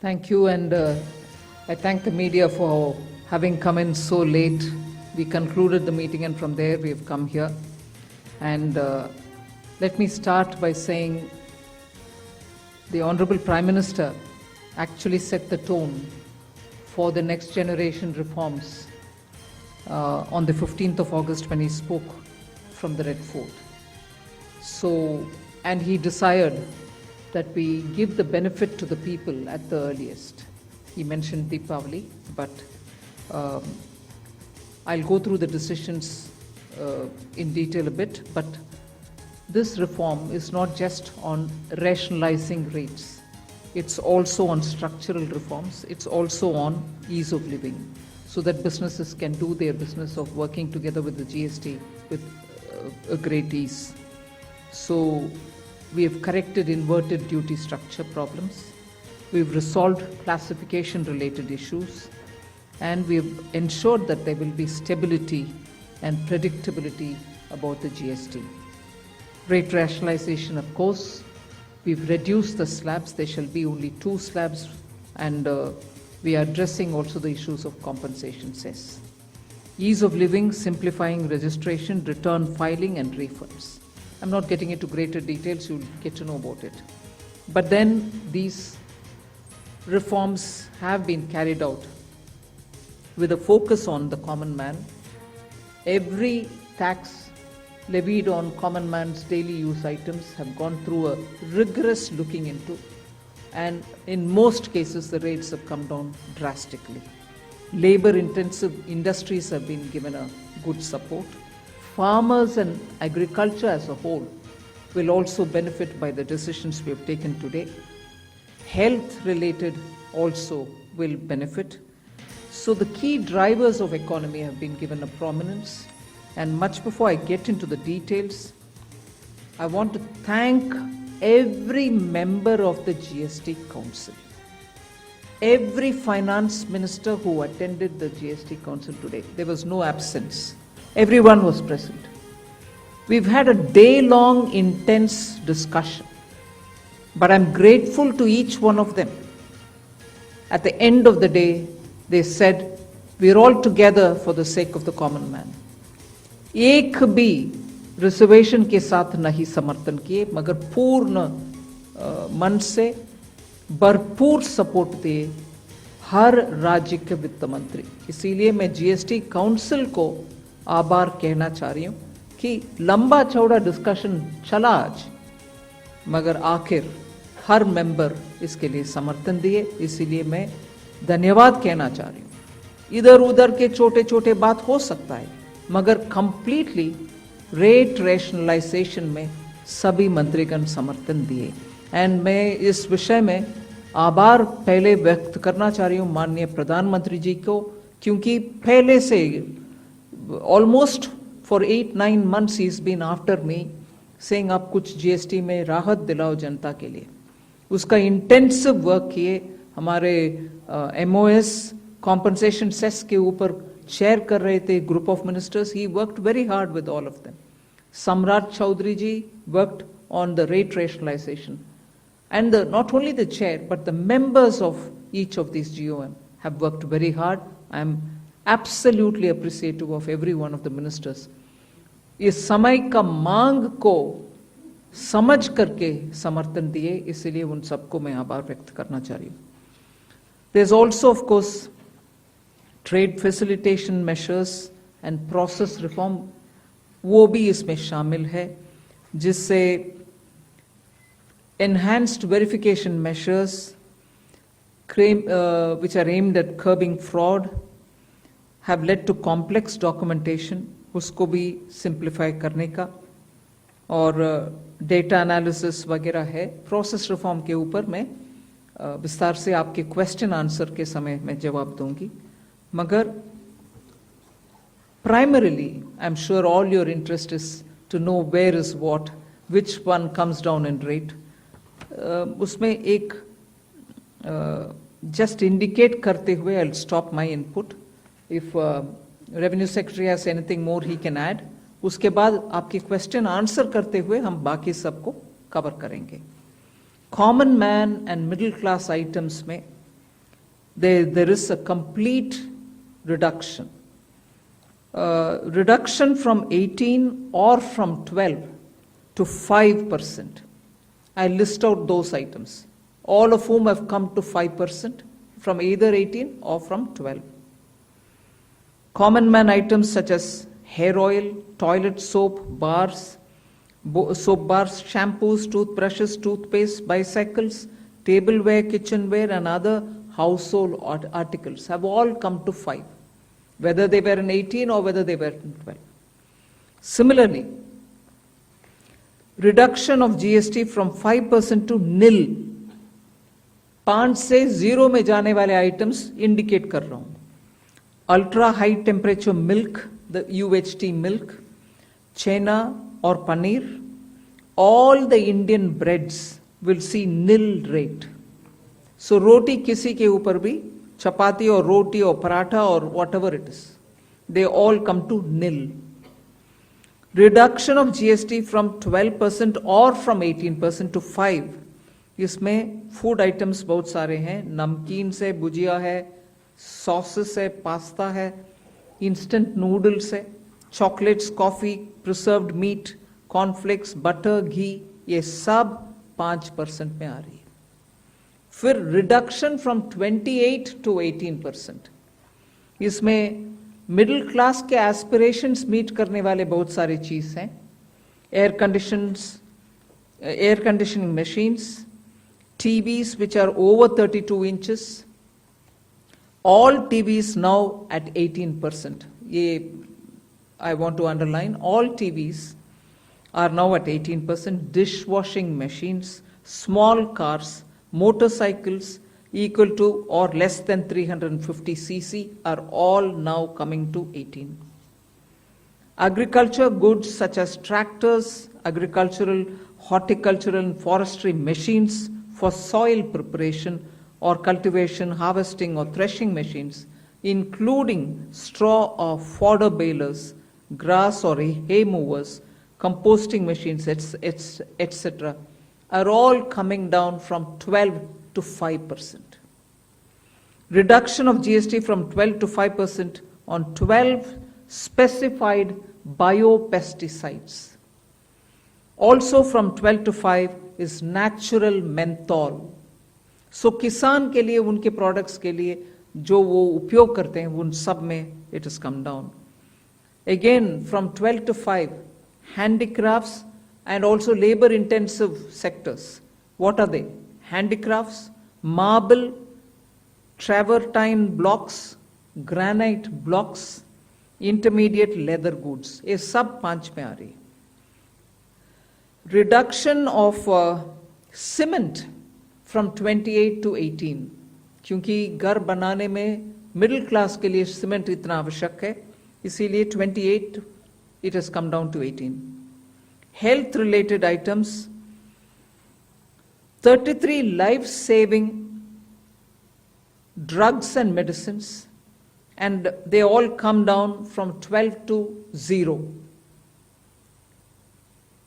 Thank you, and I thank the media for having come in so late. We concluded the meeting, and from there we have come here. And let me start by saying the Honorable Prime Minister actually set the tone for the next generation reforms on the 15th of August when he spoke from the Red Fort. So, and he desired that we give the benefit to the people at the earliest. He mentioned Deepavali, but I'll go through the decisions in detail a bit, but this reform is not just on rationalizing rates. It's also on structural reforms. It's also on ease of living, so that businesses can do their business of working together with the GST with a great ease. So we have corrected inverted duty structure problems. We've resolved classification related issues, and we've ensured that there will be stability and predictability about the GST. Rate rationalization, of course, we've reduced the slabs. There shall be only 2 slabs, and we are addressing also the issues of compensation cess. Ease of living, simplifying registration, return filing and refunds. I'm not getting into greater details, you'll get to know about it. But then these reforms have been carried out with a focus on the common man. Every tax levied on common man's daily use items have gone through a rigorous looking into, and in most cases the rates have come down drastically. Labor intensive industries have been given a good support. Farmers and agriculture as a whole will also benefit by the decisions we have taken today. Health related also will benefit. So the key drivers of economy have been given a prominence. And much before I get into the details, I want to thank every member of the GST Council, every finance minister who attended the GST Council today. There was no absence. Everyone was present. We've had a day-long intense discussion, but I'm grateful to each one of them. At the end of the day, they said, we're all together for the sake of the common man. एक भी reservation के साथ नहीं समर्थन किए, मगर पूर्ण मन से भरपूर सपोर्ट दिए हर राज्य के वित्त मंत्री. इसीलिए मैं जीएसटी काउंसिल को आभार कहना चाह रही हूँ कि लंबा चौड़ा डिस्कशन चला आज, मगर आखिर हर मेंबर इसके लिए समर्थन दिए. इसीलिए मैं धन्यवाद कहना चाह रही हूँ. इधर उधर के छोटे छोटे बात हो सकता है, मगर कंप्लीटली रेट रैशनलाइजेशन में सभी मंत्रीगण समर्थन दिए. एंड मैं इस विषय में आभार पहले व्यक्त करना चाह रही हूँ माननीय प्रधानमंत्री जी को, क्योंकि पहले से almost for 8-9 months he's been after me saying आप कुछ जीएसटी में राहत दिलाओ जनता के लिए. उसका इंटेंसिव वर्क किए. हमारे एमओएस कॉम्पनसेशन सेस के ऊपर चेयर कर रहे थे group of ministers. He worked very hard with all of them. Samrat Choudhary ji worked on the rate rationalisation, and not only the chair but the members of each of these GOM have worked very hard. I am absolutely appreciative of every one of the ministers. इस समय का मांग को समझ करके समर्थन दिए, इसलिए उन सबको मैं आभार व्यक्त करना चाह रही हूँ. There's also of course trade facilitation measures and process reform, वो भी इसमें शामिल है, जिससे enhanced verification measures which are aimed at curbing fraud have led to complex documentation, उसको भी simplify करने का, और data analysis वगैरह है. Process reform के ऊपर मैं विस्तार से आपके question answer के समय में जवाब दूंगी. मगर primarily I'm sure all your interest is to know where is what, which one comes down in rate. उसमें एक just indicate करते हुए I'll stop my input. If Revenue Secretary has anything more he can add. उसके बाद आपके question answer करते हुए हम बाकी सबको कवर करेंगे. Common man and middle class items में there is a complete reduction. Reduction from 18 or from 12 to 5%. I list out those items, all of whom have come to 5% from either 18 or from 12. Common man items such as hair oil, toilet soap, bars, soap bars, shampoos, toothbrushes, toothpaste, bicycles, tableware, kitchenware, and other household articles have all come to 5, whether they were in 18 or whether they were in 12. Similarly, reduction of GST from 5% to nil. 5 से 0 में जाने वाले items indicate कर रहा हूँ. Ultra high temperature milk, the UHT milk, chena or paneer, all the Indian breads will see nil rate. So roti kisi ke upar bhi, chapati or roti or paratha or whatever it is, they all come to nil. Reduction of GST from 12% or from 18% to 5. इसमें food items बहुत सारे हैं, नमकीन से भुजिया है, sauces है, pasta है, instant noodles है, chocolates, coffee, preserved meat, cornflakes, butter, घी, ये सब 5% में आ रही है. फिर रिडक्शन फ्रॉम 28 टू 18%. इसमें मिडिल क्लास के एस्पिरेशंस मीट करने वाले बहुत सारे चीज हैं. Air conditioning machines, TVs which are over 32 inches, all TVs now at 18%. I want to underline, all TVs are now at 18%. Dishwashing machines, small cars, motorcycles equal to or less than 350 cc are all now coming to 18. Agriculture goods such as tractors, agricultural, horticultural and forestry machines for soil preparation or cultivation, harvesting or threshing machines, including straw or fodder balers, grass or hay movers, composting machines, etc., are all coming down from 12 to 5%. Reduction of GST from 12 to 5% on 12 specified biopesticides. Also from 12 to 5 is natural menthol. So किसान के लिए, उनके products के लिए जो वो उपयोग करते हैं, उन सब में it has come down. Again from 12 to 5, handicrafts and also labor intensive sectors. What are they? Handicrafts, marble, travertine blocks, granite blocks, intermediate leather goods. ये सब 5 में आ रही है. Reduction of cement from 28 to 18, क्योंकि घर बनाने में मिडिल क्लास के लिए सीमेंट इतना आवश्यक है, इसीलिए 28 it has come down to 18. Health related items, 33 life saving drugs and medicines, and they all come down from 12 to 0.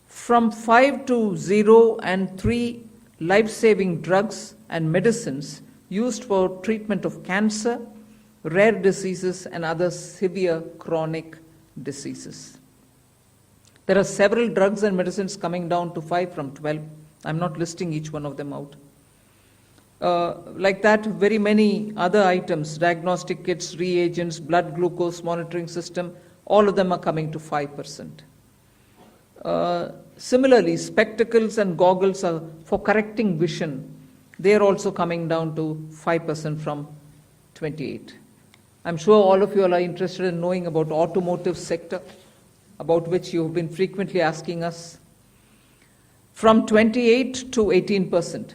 From 5 to 0 and 3 life-saving drugs and medicines used for treatment of cancer, rare diseases and other severe chronic diseases. There are several drugs and medicines coming down to 5 from 12. I'm not listing each one of them out. Like that, very many other items, diagnostic kits, reagents, blood glucose monitoring system, all of them are coming to 5%. Similarly, spectacles and goggles are for correcting vision. They are also coming down to 5% from 28. I'm sure all of you are interested in knowing about automotive sector, about which you have been frequently asking us. From 28 to 18%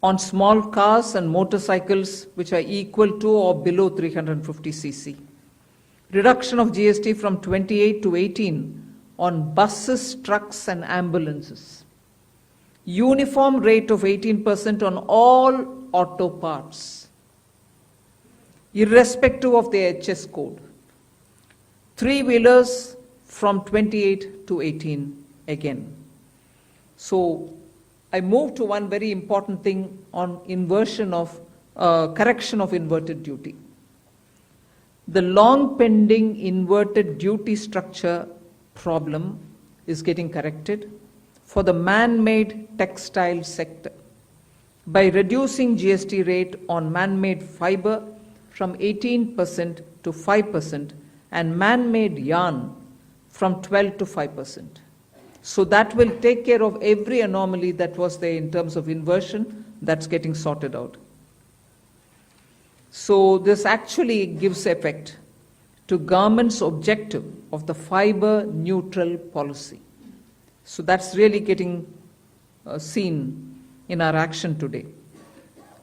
on small cars and motorcycles which are equal to or below 350 cc. Reduction of GST from 28 to 18 on buses, trucks and ambulances. Uniform rate of 18% on all auto parts, irrespective of the HS code. 3-wheelers from 28 to 18 again. So I move to one very important thing on inversion of correction of inverted duty. The long pending inverted duty structure problem is getting corrected for the man-made textile sector by reducing GST rate on man-made fiber from 18% to 5% and man-made yarn from 12 to 5%. So that will take care of every anomaly that was there in terms of inversion. That's getting sorted out. So this actually gives effect to government's objective of the fiber neutral policy. So that's really getting seen in our action today.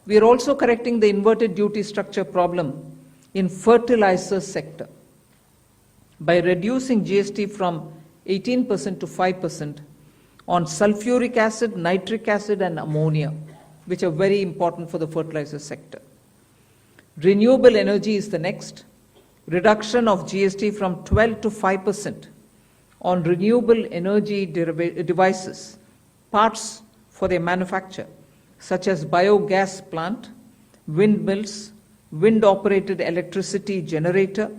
We are also correcting the inverted duty structure problem in fertilizer sector by reducing GST from 18% to 5% on sulfuric acid, nitric acid and ammonia, which are very important for the fertilizer sector. Renewable energy is the next. Reduction of GST from 12 to 5% on renewable energy devices, parts for their manufacture, such as biogas plant, windmills, wind-operated electricity generator,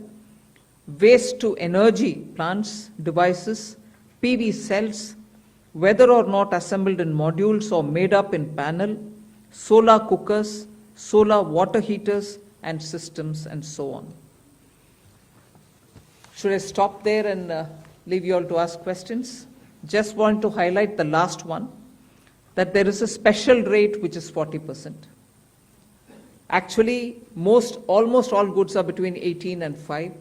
waste-to-energy plants, devices, PV cells, whether or not assembled in modules or made up in panel, solar cookers, solar water heaters and systems and so on. Should I stop there and leave you all to ask questions? Just want to highlight the last one, that there is a special rate which is 40%. Actually, almost all goods are between 18 and 5.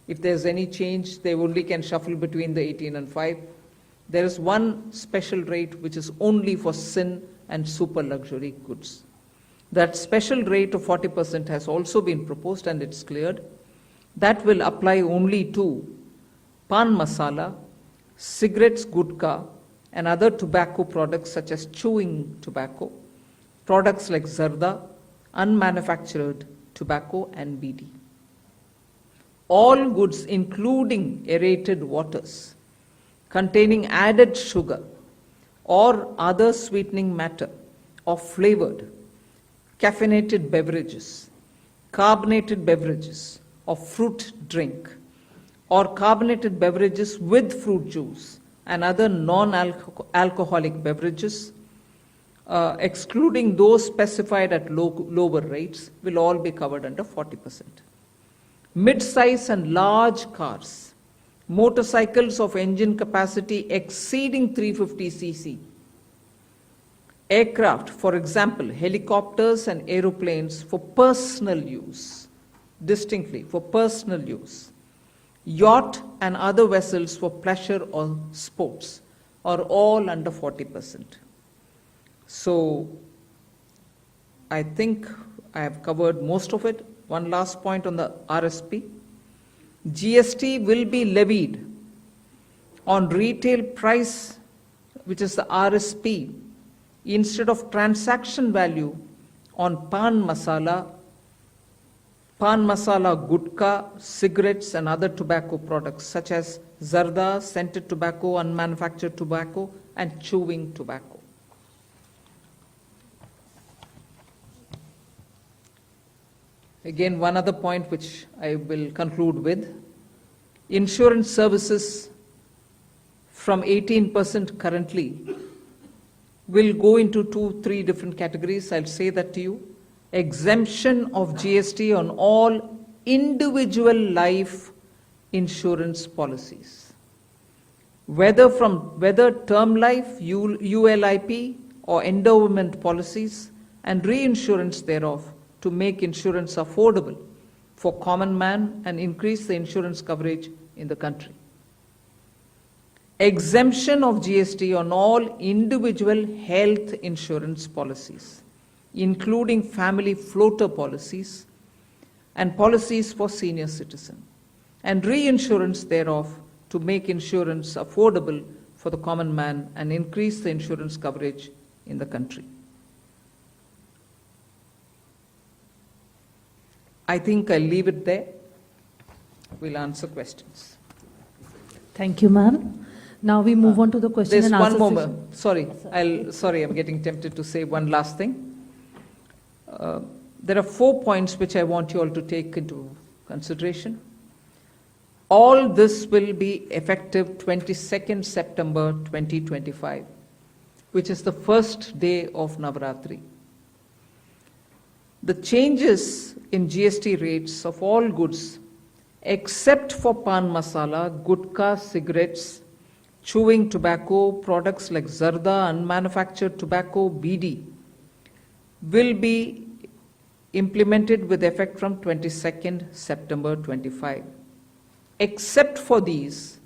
If there's any change, they only can shuffle between the 18 and 5. There is one special rate which is only for sin and super luxury goods. That special rate of 40% has also been proposed and it's cleared. That will apply only to pan masala, cigarettes, gutka, and other tobacco products such as chewing tobacco, products like zarda, unmanufactured tobacco, and BD. All goods, including aerated waters, containing added sugar or other sweetening matter or flavored, caffeinated beverages, carbonated beverages, or fruit drink, or carbonated beverages with fruit juice and other non-alcoholic beverages, excluding those specified at lower rates, will all be covered under 40%. Mid-size and large cars, motorcycles of engine capacity exceeding 350 cc, aircraft, for example, helicopters and aeroplanes for personal use, distinctly for personal use, yacht and other vessels for pleasure or sports are all under 40%. So I think I have covered most of it. One last point on the RSP. GST will be levied on retail price, which is the RSP, instead of transaction value on pan masala, gutka, cigarettes and other tobacco products such as zarda, scented tobacco, unmanufactured tobacco and chewing tobacco. Again, one other point which I will conclude with. Insurance services from 18% currently will go into 2-3 different categories. I'll say that to you. Exemption of GST on all individual life insurance policies, whether term life, ULIP or endowment policies, and reinsurance thereof, to make insurance affordable for common man and increase the insurance coverage in the country. Exemption of GST on all individual health insurance policies, including family floater policies and policies for senior citizens, and reinsurance thereof to make insurance affordable for the common man and increase the insurance coverage in the country. I think I'll leave it there. We'll answer questions. Thank you, ma'am. Now we move on to the question and answer. There's one more. Sorry, I'm getting tempted to say one last thing. there are 4 points which I want you all to take into consideration. All this will be effective 22nd September 2025, which is the first day of Navaratri. The changes in GST rates of all goods, except for pan masala, gutka, cigarettes, chewing tobacco, products like zarda, unmanufactured tobacco, BD, will be implemented with effect from 22nd September 25. Except for these,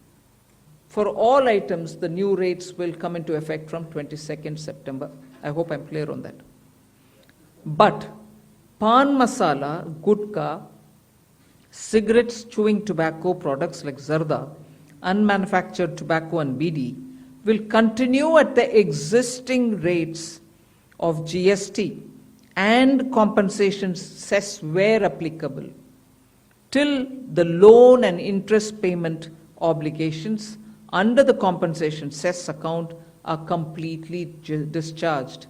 for all items, the new rates will come into effect from 22nd September. I hope I'm clear on that. But pan masala, gutka, cigarettes, chewing tobacco, products like zarda, unmanufactured tobacco and BD will continue at the existing rates of GST and compensation cess where applicable, till the loan and interest payment obligations under the compensation cess account are completely discharged.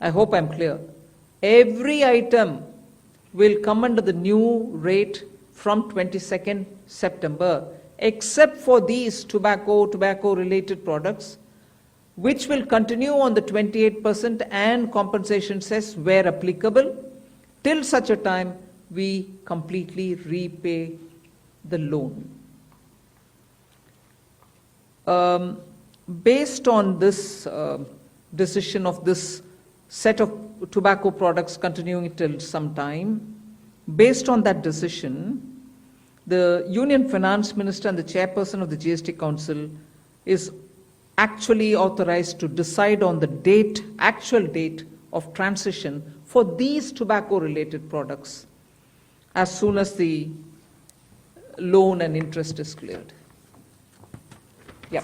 I hope I'm clear. Every item will come under the new rate from 22nd September, except for these tobacco-related products, which will continue on the 28% and compensation cess where applicable, till such a time we completely repay the loan. Based on this decision of this set of tobacco products continuing till some time, based on that decision, the Union Finance Minister and the Chairperson of the GST Council is actually authorized to decide on the actual date of transition for these tobacco-related products as soon as the loan and interest is cleared. Yeah.